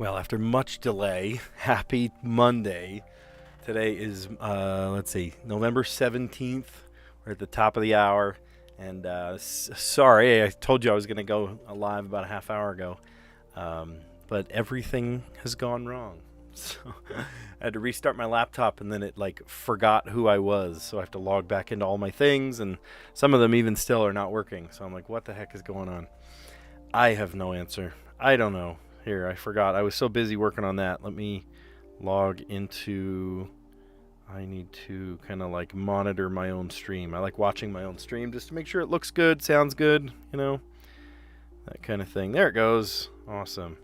Well, after much delay, happy Monday. Today is, let's see, November 17th. We're at the top of the hour. And sorry, I told you I was going to go live about a half hour ago. But everything has gone wrong. So I had to restart my laptop, and then it forgot who I was. So I have to log back into all my things, and some of them even still are not working. So I'm like, what the heck is going on? I have no answer. I don't know. Here, I forgot. I was so busy working on that. Let me log into... I need to kind of monitor my own stream. I like watching my own stream just to make sure it looks good, sounds good, that kind of thing. There it goes. Awesome.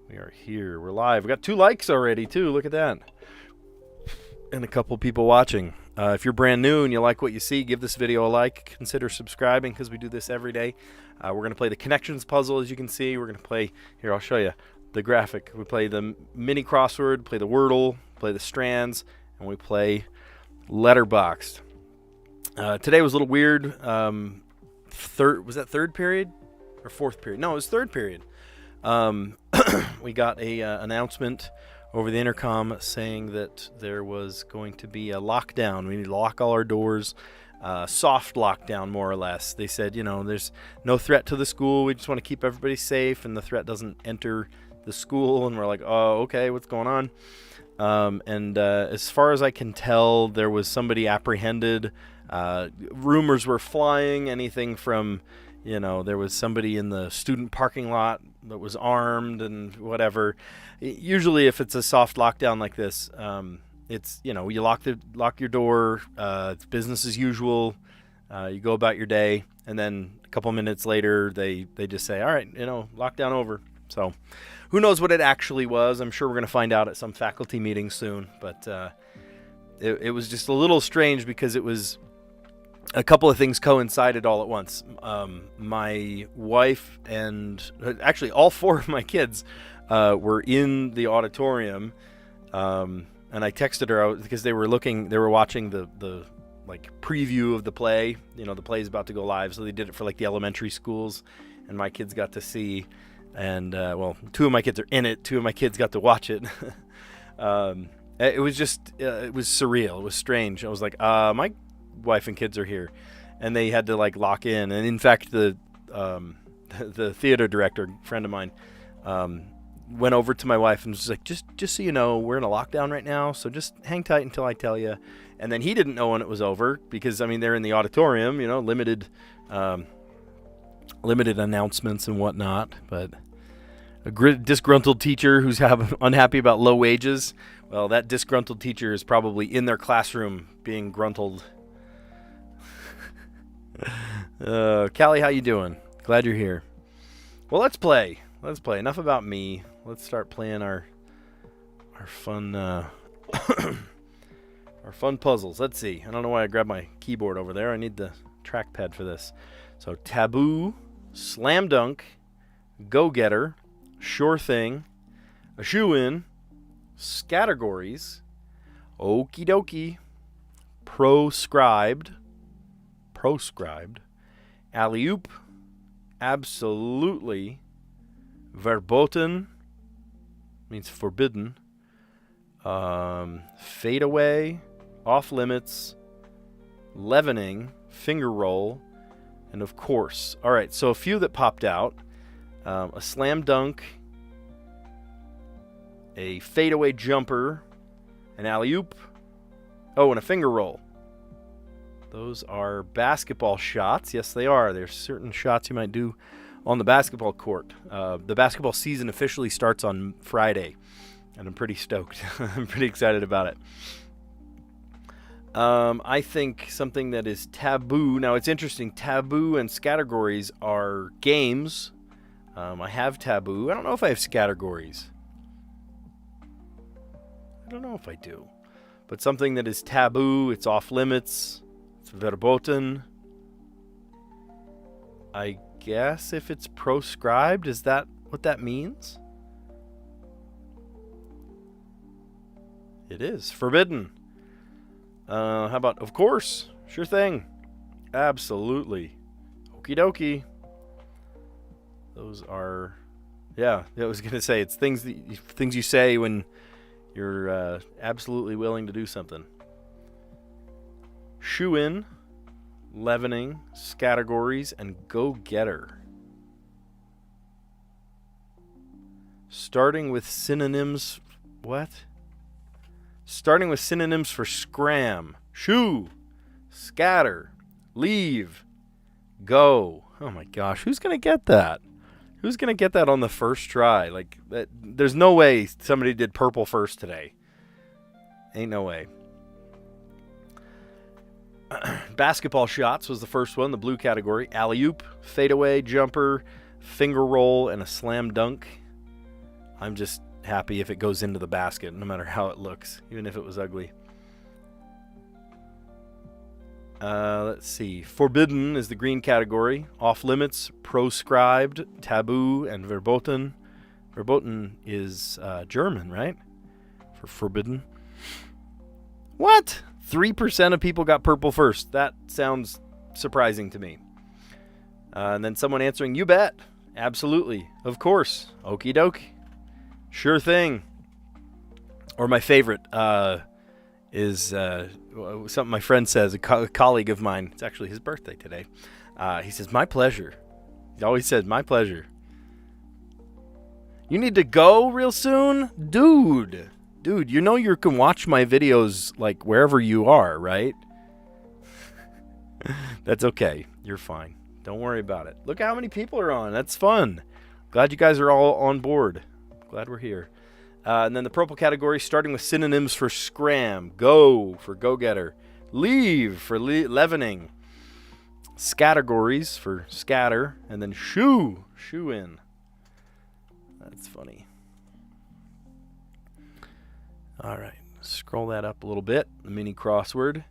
We are here. We're live. We got 2 likes already, too. Look at that. And a couple people watching. If you're brand new and you like what you see, give this video a like. Consider subscribing because we do this every day. We're going to play the connections puzzle, as you can see. We're going to play, here, I'll show you the graphic. We play the mini crossword, play the Wordle, play the Strands, and we play letterboxed. Today was a little weird. Was that third period or fourth period? No, it was third period. We got a announcement over the intercom saying that there was going to be a lockdown. We need to lock all our doors. Soft lockdown, more or less. They said, there's no threat to the school. We just want to keep everybody safe, and the threat doesn't enter the school. And we're like, oh, okay, what's going on? As far as I can tell, there was somebody apprehended. Rumors were flying, anything from, there was somebody in the student parking lot that was armed and whatever. Usually if it's a soft lockdown like this, it's, you lock your door, it's business as usual, you go about your day, and then a couple minutes later they just say, all right, lockdown over. So who knows what it actually was. I'm sure we're going to find out at some faculty meeting soon, but it was just a little strange because it was a couple of things coincided all at once. My wife and actually all 4 of my kids were in the auditorium, and I texted her because they were watching the preview of the play. The play is about to go live, so they did it for the elementary schools, and my kids got to see. And 2 of my kids are in it. 2 of my kids got to watch it. It was just it was surreal. It was strange. I was like, my wife and kids are here, and they had to lock in. And in fact, the theater director, friend of mine, went over to my wife and was like, just so you know, we're in a lockdown right now, so just hang tight until I tell you. And then he didn't know when it was over because they're in the auditorium, limited announcements and whatnot. But a disgruntled teacher who's unhappy about low wages, well, that disgruntled teacher is probably in their classroom being gruntled. Callie, how you doing? Glad you're here. Well, let's play. Enough about me. Let's start playing our fun our fun puzzles. Let's see. I don't know why I grabbed my keyboard over there. I need the trackpad for this. So taboo, slam dunk, go getter, sure thing, a shoe in, scattergories, okie dokie, proscribed, alley oop, absolutely, verboten means forbidden, fade away, off limits, leavening, finger roll, and of course. All right, so a few that popped out. A slam dunk, a fadeaway jumper, an alley-oop, and a finger roll. Those are basketball shots. Yes, they are. There's certain shots you might do on the basketball court. The basketball season officially starts on Friday, and I'm pretty stoked. I'm pretty excited about it. I think something that is taboo. Now, it's interesting. Taboo and scattergories are games. I have taboo. I don't know if I have scattergories. I don't know if I do. But something that is taboo, it's off limits, it's verboten. I guess if it's proscribed, is that what that means? It is. Forbidden. How about, of course? Sure thing. Absolutely. Okie dokie. Those are Yeah, I was gonna say it's things you say when you're absolutely willing to do something. Shoe in, leavening, categories, and go-getter. Starting with synonyms. What? Starting with synonyms for scram, shoo, scatter, leave, go. Oh my gosh, who's gonna get that? Who's gonna get that on the first try? Like that, there's no way somebody did purple first today. Ain't no way. Basketball shots was the first one, the blue category. Alley-oop, fadeaway, jumper, finger roll, and a slam dunk. I'm just happy if it goes into the basket, no matter how it looks, even if it was ugly. Let's see. Forbidden is the green category. Off limits, proscribed, taboo, and verboten. Verboten is German, right? For forbidden. What? 3% of people got purple first. That sounds surprising to me. And then someone answering, you bet. Absolutely. Of course. Okie doke. Sure thing. Or my favorite is something my friend says, a colleague of mine. It's actually his birthday today. He says, my pleasure. He always says, my pleasure. You need to go real soon? Dude, you know you can watch my videos like wherever you are, right? That's okay. You're fine. Don't worry about it. Look how many people are on. That's fun. Glad you guys are all on board. Glad we're here. And then the purple category, starting with synonyms for scram. Go for go-getter. Leave for leavening. Categories for scatter. And then shoe in. That's funny. All right, scroll that up a little bit. The mini crossword.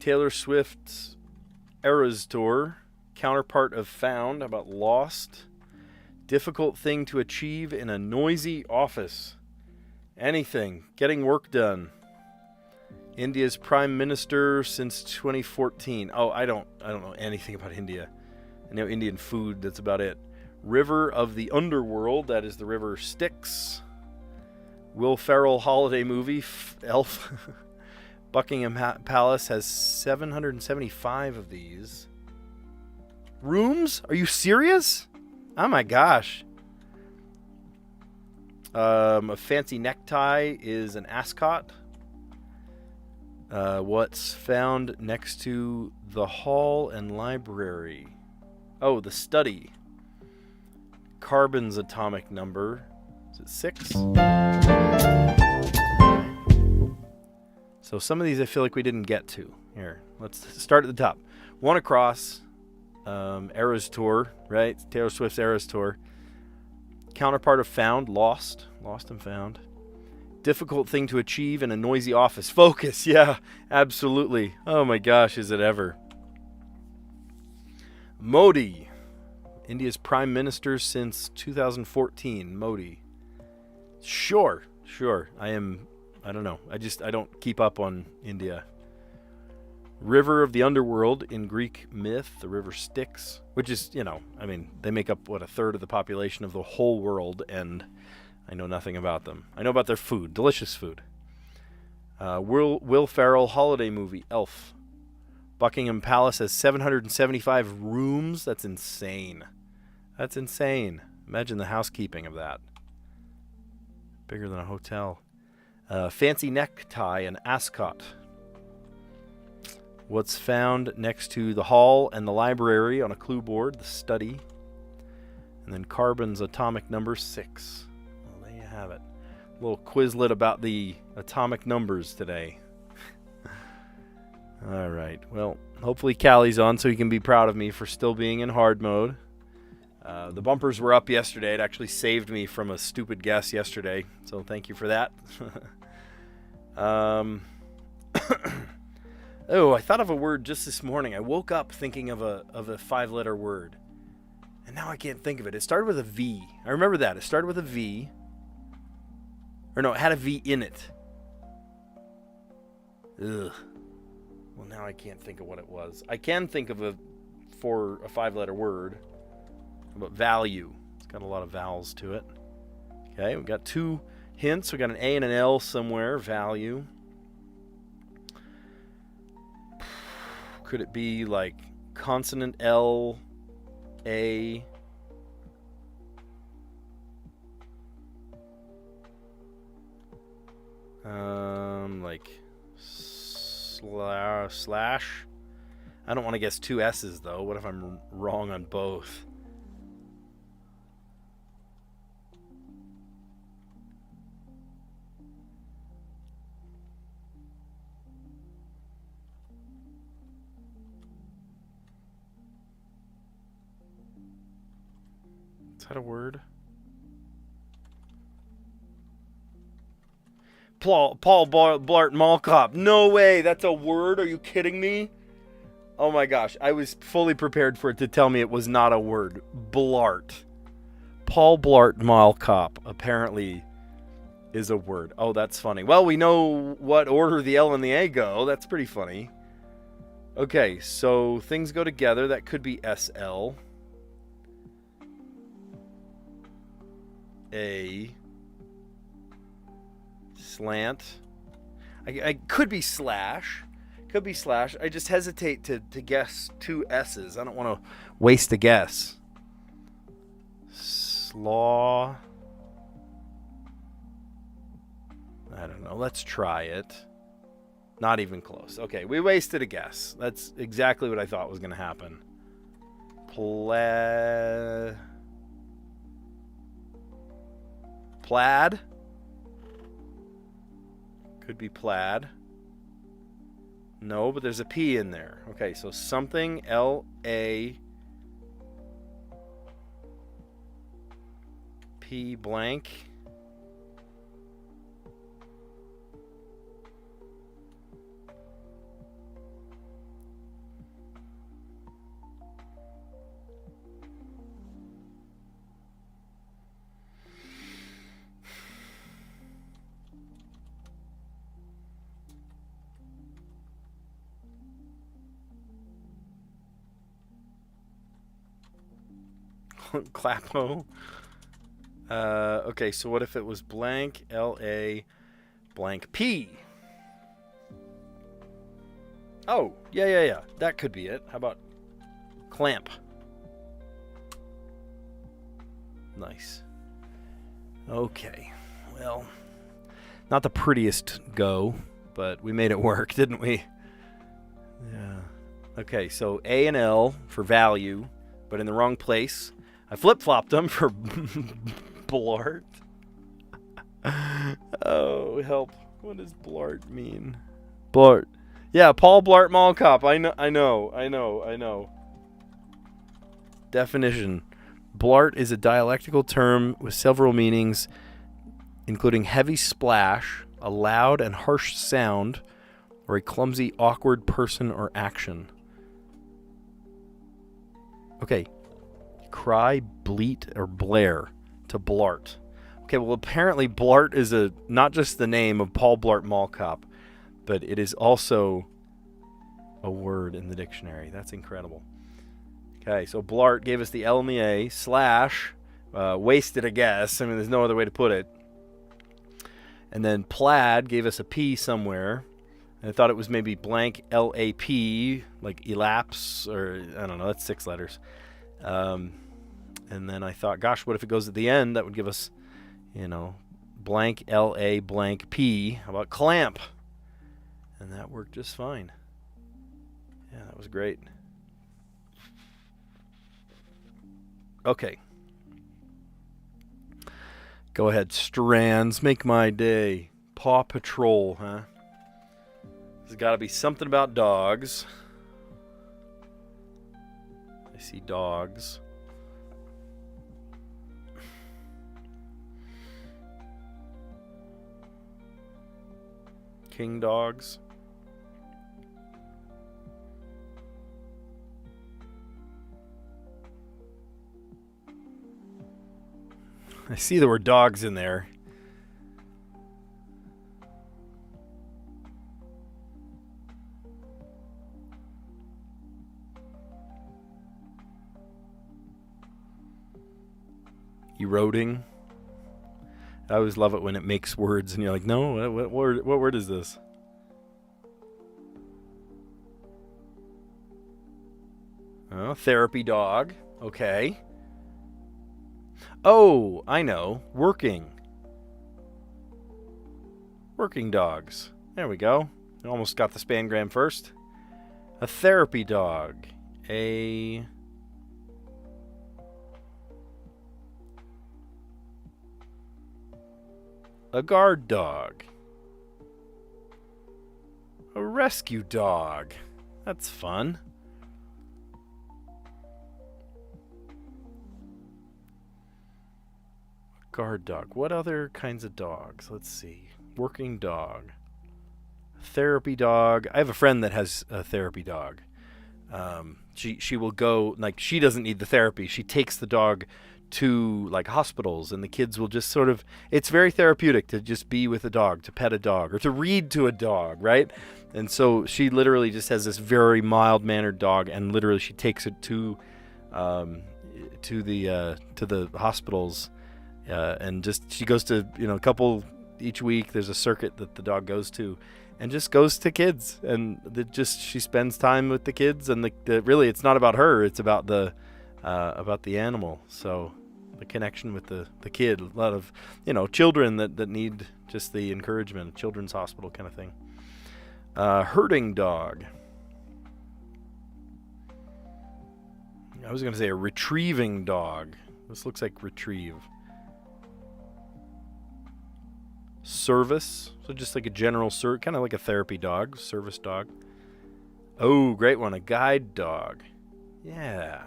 Taylor Swift's Eras Tour. Counterpart of found. How about lost? Difficult thing to achieve in a noisy office. Anything. Getting work done. India's prime minister since 2014. Oh, I don't know anything about India. I know Indian food. That's about it. River of the Underworld. That is the river Styx. Will Ferrell holiday movie, Elf. Buckingham Palace has 775 of these. Rooms? Are you serious? Oh my gosh. A fancy necktie is an ascot. What's found next to the hall and library? Oh, the study. Carbon's atomic number. Is it 6? So some of these I feel like we didn't get to. Here, let's start at the top. One across. Eras Tour, right? Taylor Swift's Eras Tour. Counterpart of found, lost and found. Difficult thing to achieve in a noisy office. Focus, yeah, absolutely. Oh my gosh, is it ever. Modi, India's prime minister since 2014. Modi. Sure. I don't know. I don't keep up on India. River of the Underworld in Greek myth, the river Styx, which is, they make up, a third of the population of the whole world, and I know nothing about them. I know about their food, delicious food. Will Ferrell holiday movie, Elf. Buckingham Palace has 775 rooms. That's insane. Imagine the housekeeping of that. Bigger than a hotel. Fancy necktie and ascot. What's found next to the hall and the library on a clue board, the study. And then Carbon's atomic number 6. Well, there you have it. A little Quizlet about the atomic numbers today. All right. Well, hopefully Callie's on so he can be proud of me for still being in hard mode. The bumpers were up yesterday. It actually saved me from a stupid guess yesterday. So thank you for that. Oh, I thought of a word just this morning. I woke up thinking of a 5-letter word. And now I can't think of it. It started with a V. I remember that. It started with a V. Or no, it had a V in it. Ugh. Well, now I can't think of what it was. I can think of a 5-letter word. How about value? It's got a lot of vowels to it. Okay, we've got 2 hints. We got an A and an L somewhere. Value. Could it be like consonant L, A? Like slash. I don't want to guess 2 S's though. What if I'm wrong on both? Is that a word? Paul Blart Mall Cop. No way, that's a word? Are you kidding me? Oh my gosh, I was fully prepared for it to tell me it was not a word. Blart. Paul Blart Mall Cop apparently is a word. Oh, that's funny. Well, we know what order the L and the A go. That's pretty funny. Okay, so things go together. That could be SL. A. Slant. I could be slash. Could be slash. I just hesitate to guess 2 S's. I don't want to waste a guess. Slaw. I don't know. Let's try it. Not even close. Okay, we wasted a guess. That's exactly what I thought was going to happen. Plaid. Could be plaid. No, but there's a P in there. Okay, so something L-A P blank. Clapo. Okay, so what if it was blank L-A blank P? Oh, yeah. That could be it. How about clamp? Nice. Okay. Well, not the prettiest go, but we made it work, didn't we? Yeah. Okay, so A and L for value, but in the wrong place. I flip-flopped them for Blart. Oh, help. What does Blart mean? Blart. Yeah, Paul Blart Mall Cop. I know. Definition. Blart is a dialectical term with several meanings, including heavy splash, a loud and harsh sound, or a clumsy, awkward person or action. Okay. Cry, bleat, or blare to blart. Okay, well, apparently Blart is not just the name of Paul Blart Mall Cop, but it is also a word in the dictionary. That's incredible. Okay, so Blart gave us the L and the A. Slash, wasted a guess. I mean, there's no other way to put it. And then plaid gave us a P somewhere. And I thought it was maybe blank L-A-P, like elapse, or I don't know, that's 6 letters. And then I thought, gosh, what if it goes at the end? That would give us, blank L-A blank P. How about clamp? And that worked just fine. Yeah, that was great. Okay. Go ahead, Strands. Make my day. Paw Patrol, huh? There's got to be something about dogs. I see dogs. King dogs. I see there were dogs in there. Eroding. I always love it when it makes words and you're like, no, what word is this? Oh, therapy dog. Okay. Oh, I know. Working. Working dogs. There we go. Almost got the spangram first. A therapy dog. A guard dog. A rescue dog. That's fun. Guard dog. What other kinds of dogs? Let's see. Working dog. Therapy dog. I have a friend that has a therapy dog. She will go, like, she doesn't need the therapy. She takes the dog to like hospitals, and the kids will just sort of, it's very therapeutic to just be with a dog, to pet a dog, or to read to a dog, right? And so she literally just has this very mild-mannered dog, and literally she takes it to the hospitals, and just she goes to, a couple each week. There's a circuit that the dog goes to, and just goes to kids, and she spends time with the kids, and really it's not about her, it's about the animal. So the connection with the kid, a lot of children that need just the encouragement, children's hospital kind of thing. Herding dog. I was going to say a retrieving dog. This looks like retrieve. Service, so just like a general kind of like a therapy dog, service dog. Oh, great one, a guide dog. Yeah.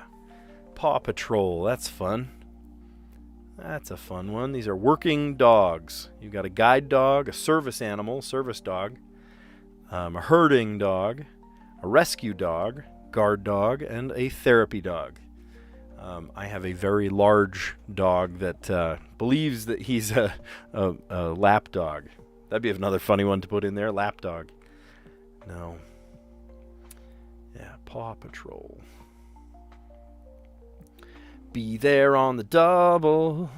Paw Patrol, that's fun. That's a fun one. These are working dogs. You've got a guide dog, a service animal, service dog, a herding dog, a rescue dog, guard dog, and a therapy dog. I have a very large dog that believes that he's a lap dog. That'd be another funny one to put in there, lap dog. No. Yeah, Paw Patrol. Be there on the double.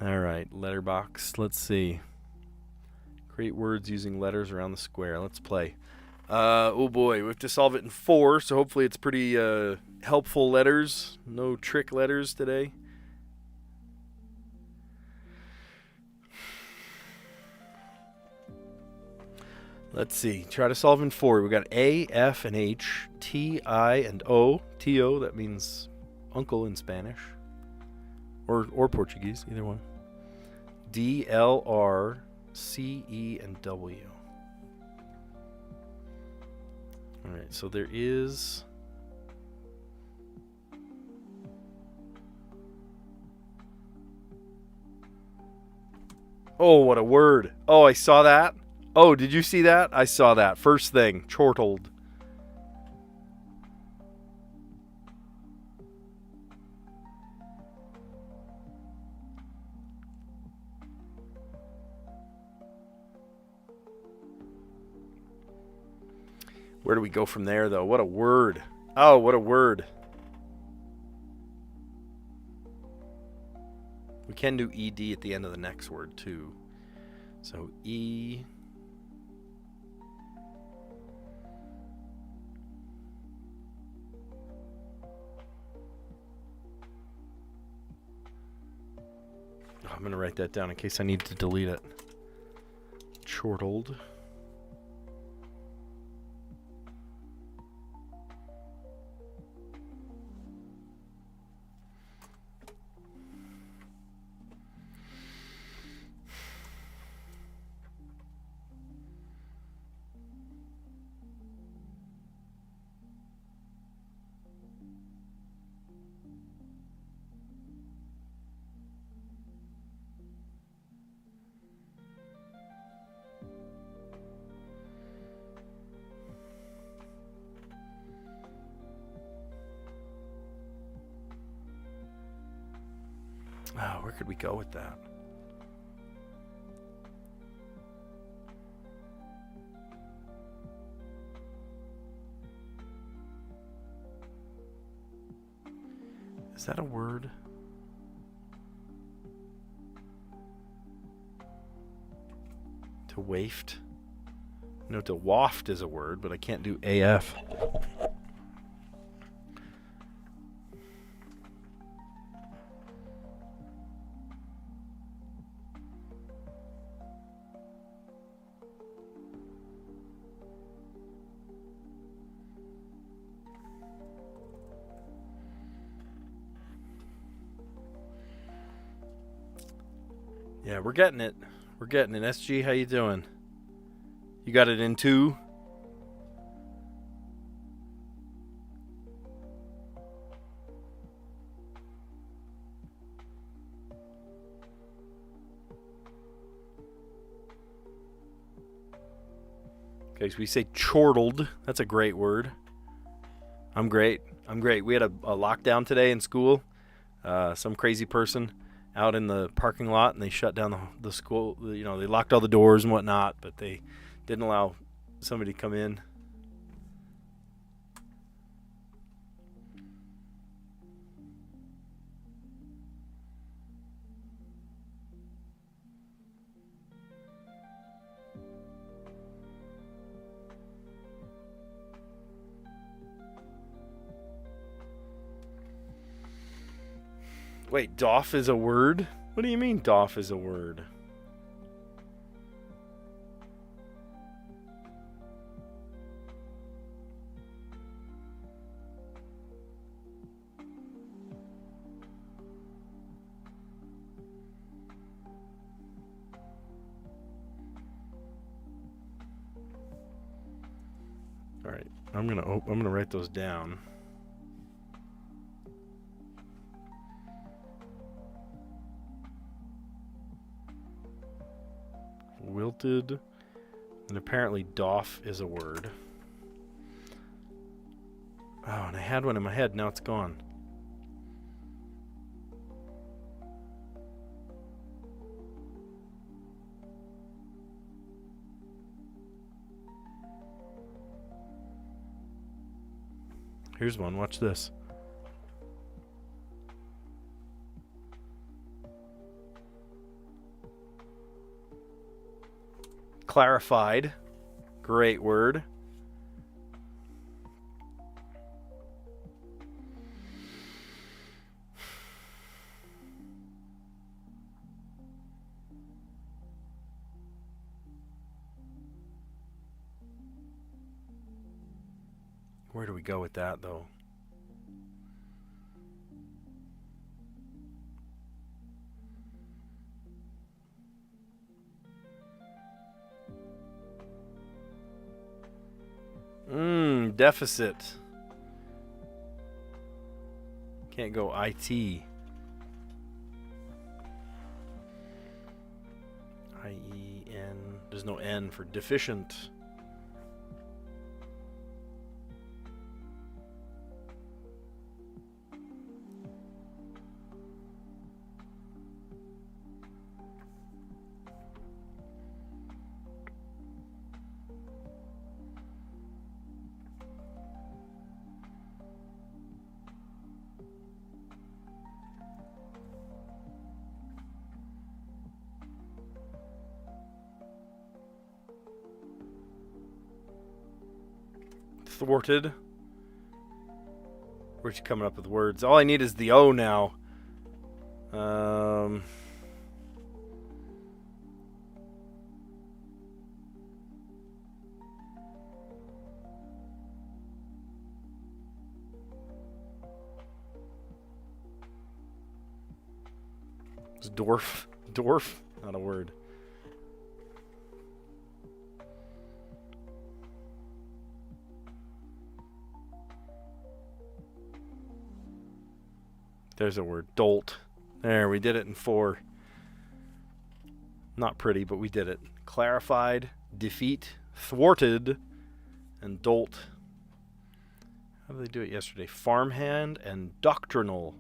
All right, letterbox. Let's see. Create words using letters around the square. Let's play. Oh boy, we have to solve it in 4, so hopefully it's pretty helpful letters. No trick letters today. Let's see. Try to solve in 4. We got A, F, and H, T, I, and O. T-O, that means uncle in Spanish. Or Portuguese, either one. D, L, R, C, E, and W. Alright, so there is... Oh, what a word. Oh, I saw that. Oh, did you see that? I saw that. First thing, chortled. Where do we go from there, though? What a word. Oh, what a word. We can do ED at the end of the next word, too. So, E... I'm going to write that down in case I need to delete it. Chortled. Oh, where could we go with that? Is that a word? Waft. I know to waft is a word, but I can't do AF. Yeah, we're getting it. We're getting it. SG, how you doing? You got it in 2? Okay, so we say chortled. That's a great word. I'm great. We had a lockdown today in school. Some crazy person out in the parking lot, and they shut down the school. You know, they locked all the doors and whatnot, but they didn't allow somebody to come in. Wait, doff is a word? What do you mean doff is a word? All right, I'm gonna write those down. Wilted, and apparently doff is a word. Oh, and I had one in my head, now it's gone. Here's one, watch this. Clarified. Great word. Where do we go with that, though? Deficit. Can't go IT. I-E-N. There's no N for deficient. Thwarted. Where's you coming up with words? All I need is the O now. It's dwarf. Dwarf? Not a word. There's a word. Dolt. There, we did it in 4. Not pretty, but we did it. Clarified, defeat, thwarted, and dolt. How did they do it yesterday? Farmhand and doctrinal.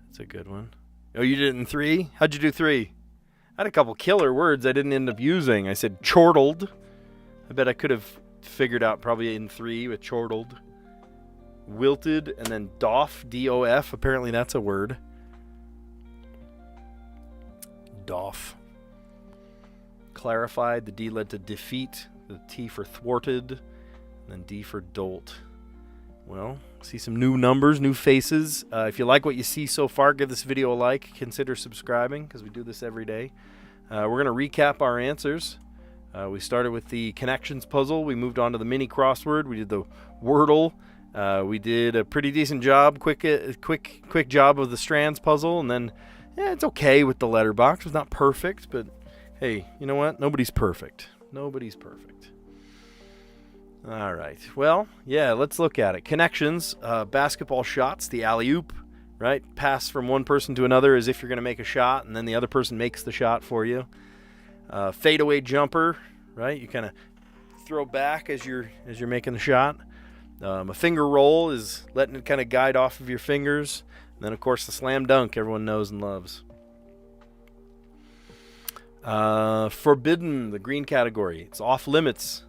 That's a good one. Oh, you did it in 3? How'd you do 3? I had a couple killer words I didn't end up using. I said chortled. I bet I could have figured out probably in 3 with chortled. Wilted, and then doff, D-O-F. Apparently that's a word. Doff. clarified. The D led to defeat. The T for thwarted. And then D for dolt. Well, see some new numbers, new faces. If you like what you see so far, give this video a like. Consider subscribing because we do this every day. We're going to recap our answers. We started with the connections puzzle. We moved on to the mini crossword. We did the Wordle. We did a pretty decent job, quick job of the Strands puzzle. And then, it's okay with the letterbox. It's not perfect, but hey, you know what? Nobody's perfect. Nobody's perfect. All right. Well, yeah, let's look at it. Connections, basketball shots, the alley-oop, right? Pass from one person to another as if you're going to make a shot, and then the other person makes the shot for you. Fadeaway jumper, right? You kind of throw back as you're making the shot. A finger roll is letting it kind of guide off of your fingers. And then, of course, the slam dunk everyone knows and loves. Forbidden, the green category. It's off limits.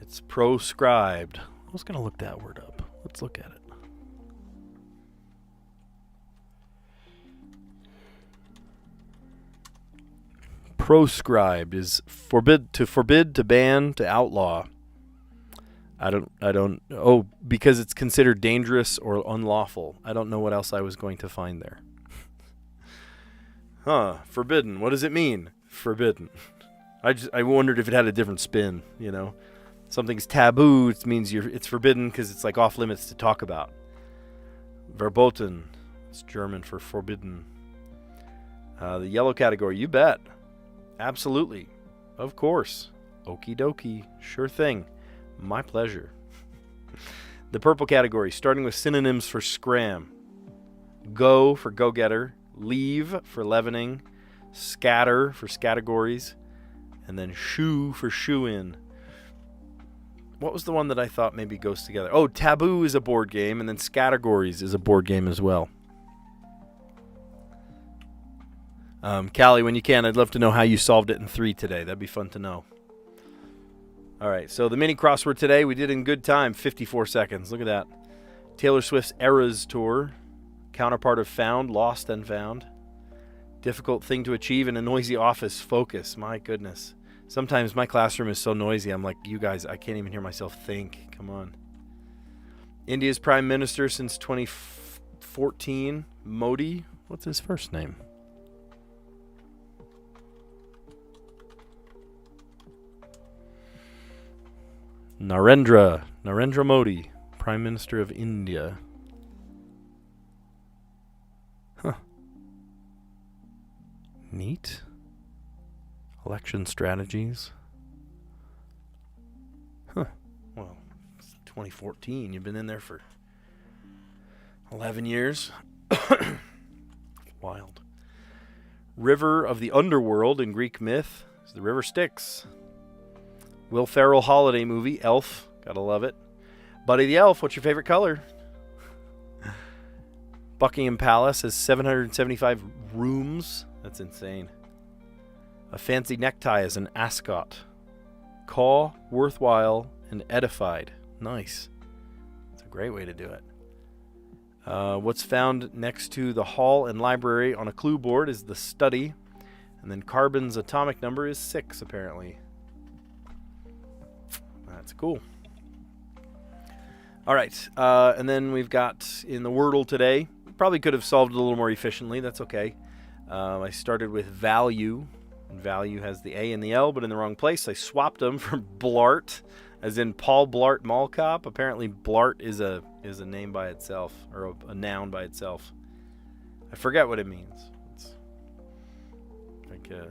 It's proscribed. I was going to look that word up. Let's look at it. Proscribed is forbid, to ban, to outlaw. Oh, because it's considered dangerous or unlawful. I don't know what else I was going to find there. Forbidden. What does it mean? Forbidden. I wondered if it had a different spin, you know. Something's taboo, it means it's forbidden because it's like off limits to talk about. Verboten. It's German for forbidden. The yellow category, you bet. Absolutely. Of course. Okie dokie. Sure thing. My pleasure. The purple category, starting with synonyms for scram. Go for go-getter. Leave for leavening. Scatter for scattergories. And then shoe for shoe-in. What was the one that I thought maybe goes together? Oh, Taboo is a board game, and then Scattergories is a board game as well. Callie, when you can, I'd love to know how you solved it in 3 today. That'd be fun to know. All right, so the mini crossword today, we did in good time, 54 seconds. Look at that. Taylor Swift's Eras Tour. Counterpart of found, lost and found. Difficult thing to achieve in a noisy office, focus. My goodness. Sometimes my classroom is so noisy, I'm like, you guys, I can't even hear myself think. Come on. India's prime minister since 2014, Modi. What's his first name? Narendra Modi, Prime Minister of India. Huh. Neat. Election strategies. Huh. Well, it's 2014. You've been in there for 11 years. Wild. River of the underworld in Greek myth is the river Styx. Will Ferrell holiday movie, Elf. Gotta love it. Buddy the Elf, what's your favorite color? Buckingham Palace has 775 rooms. That's insane. A fancy necktie is an ascot. Caw, worthwhile, and edified. Nice. That's a great way to do it. What's found next to the hall and library on a clue board is the study. And then carbon's atomic number is 6, apparently. That's cool. All right. And then we've got in the Wordle today. Probably could have solved it a little more efficiently. That's okay. I started with value. And value has the A and the L, but in the wrong place. I swapped them for Blart, as in Paul Blart Mall Cop. Apparently, Blart is a name by itself, or a noun by itself. I forget what it means. It's like a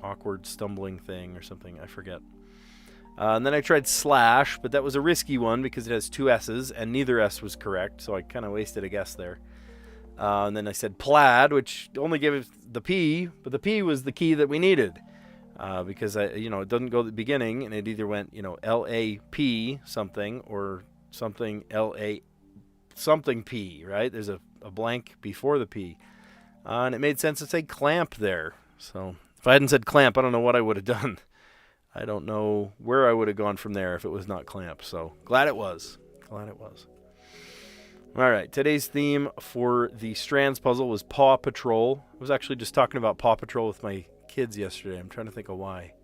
awkward stumbling thing or something. I forget. And then I tried slash, but that was a risky one because it has 2 S's, and neither S was correct, so I kind of wasted a guess there. And then I said plaid, which only gave it the P, but the P was the key that we needed. Because it doesn't go at the beginning, and it either went, L-A-P something or something L-A something P, right? There's a blank before the P. And it made sense to say clamp there. So if I hadn't said clamp, I don't know what I would have done. I don't know where I would have gone from there if it was not clamp. So glad it was. Glad it was. All right, today's theme for the Strands puzzle was Paw Patrol. I was actually just talking about Paw Patrol with my kids yesterday. I'm trying to think of why.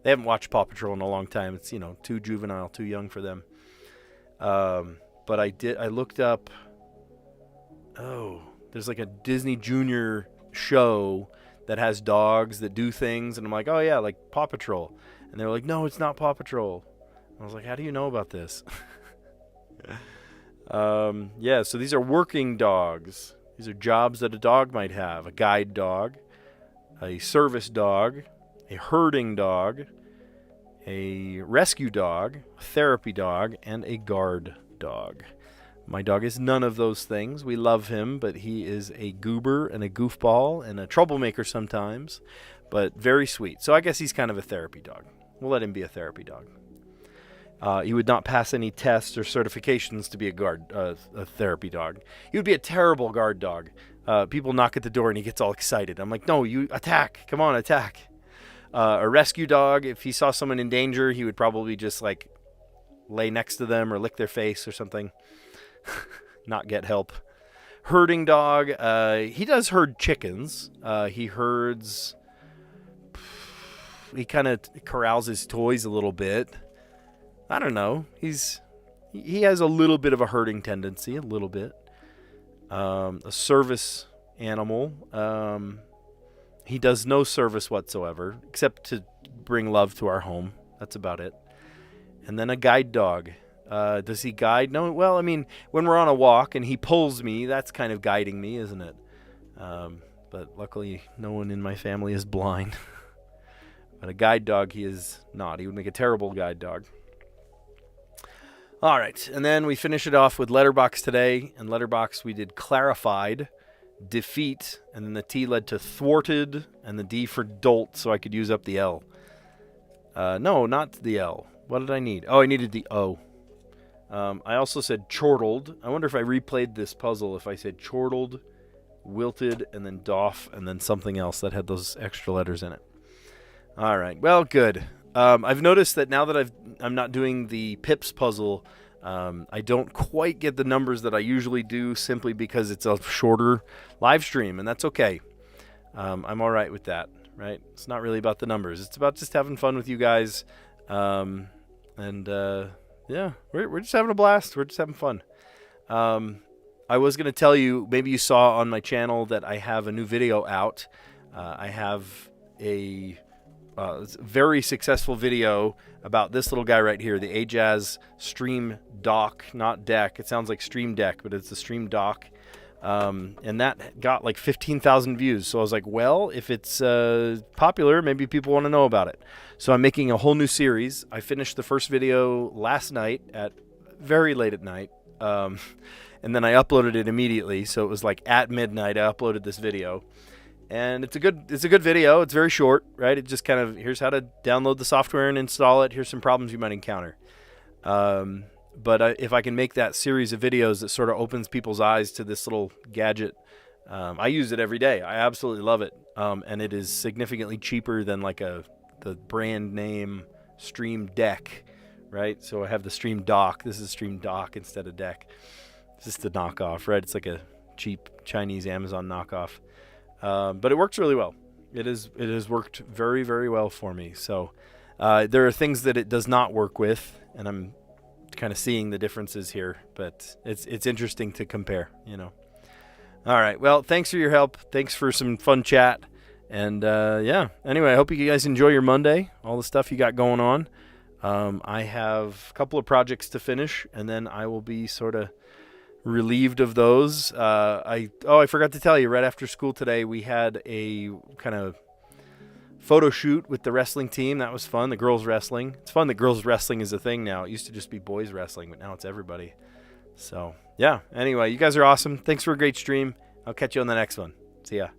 They haven't watched Paw Patrol in a long time. It's, too juvenile, too young for them. But I looked up, there's like a Disney Junior show that has dogs that do things. And I'm like, oh, yeah, like Paw Patrol. And they were like, no, it's not Paw Patrol. I was like, how do you know about this? Yeah, so these are working dogs. These are jobs that a dog might have. A guide dog, a service dog, a herding dog, a rescue dog, a therapy dog, and a guard dog. My dog is none of those things. We love him, but he is a goober and a goofball and a troublemaker sometimes, but very sweet. So I guess he's kind of a therapy dog. We'll let him be a therapy dog. He would not pass any tests or certifications to be a therapy dog. He would be a terrible guard dog. People knock at the door and he gets all excited. I'm like, no, you attack. Come on, attack. A rescue dog, if he saw someone in danger, he would probably just like lay next to them or lick their face or something. Not get help. Herding dog, he does herd chickens. He kind of corrals his toys a little bit. I don't know. He has a little bit of a herding tendency, a little bit. A service animal. He does no service whatsoever, except to bring love to our home. That's about it. And then a guide dog. Does he guide? No. Well, I mean, when we're on a walk and he pulls me, that's kind of guiding me, isn't it? But luckily, no one in my family is blind. But a guide dog, he is not. He would make a terrible guide dog. All right, and then we finish it off with letterbox today. And letterbox, we did clarified, defeat, and then the T led to thwarted, and the D for dolt, so I could use up the L. No, not the L. What did I need? Oh, I needed the O. I also said chortled. I wonder if I replayed this puzzle if I said chortled, wilted, and then doff, and then something else that had those extra letters in it. All right, well, good. I've noticed that now that I'm not doing the Pips puzzle, I don't quite get the numbers that I usually do simply because it's a shorter live stream, and that's okay. I'm all right with that, right? It's not really about the numbers. It's about just having fun with you guys. Yeah, we're just having a blast. We're just having fun. I was going to tell you, maybe you saw on my channel that I have a new video out. I have a very successful video about this little guy right here, the Ajaz Stream Dock, not deck. It sounds like Stream Deck, but it's the Stream Dock. And that got like 15,000 views. So I was like, well, if it's popular, maybe people want to know about it. So I'm making a whole new series. I finished the first video last night at very late at night. And then I uploaded it immediately. So it was like at midnight, I uploaded this video. And it's a good video. It's very short, right? It just kind of, here's how to download the software and install it. Here's some problems you might encounter. But if I can make that series of videos that sort of opens people's eyes to this little gadget, I use it every day. I absolutely love it. And it is significantly cheaper than like the brand name Stream Deck, right? So I have the Stream Dock. This is Stream Dock instead of Deck. It's just a knockoff, right? It's like a cheap Chinese Amazon knockoff. But it works really well. It has worked very, very well for me. So there are things that it does not work with, and I'm kind of seeing the differences here. But it's interesting to compare, you know. All right. Well, thanks for your help. Thanks for some fun chat. And yeah. Anyway, I hope you guys enjoy your Monday. All the stuff you got going on. I have a couple of projects to finish, and then I will be sort of relieved of those. I forgot to tell you, right after school today, we had a kind of photo shoot with the wrestling team. That was fun. The girls wrestling. It's fun that girls wrestling is a thing now. It used to just be boys wrestling, but now it's everybody. So yeah. Anyway, you guys are awesome. Thanks for a great stream. I'll catch you on the next one. See ya.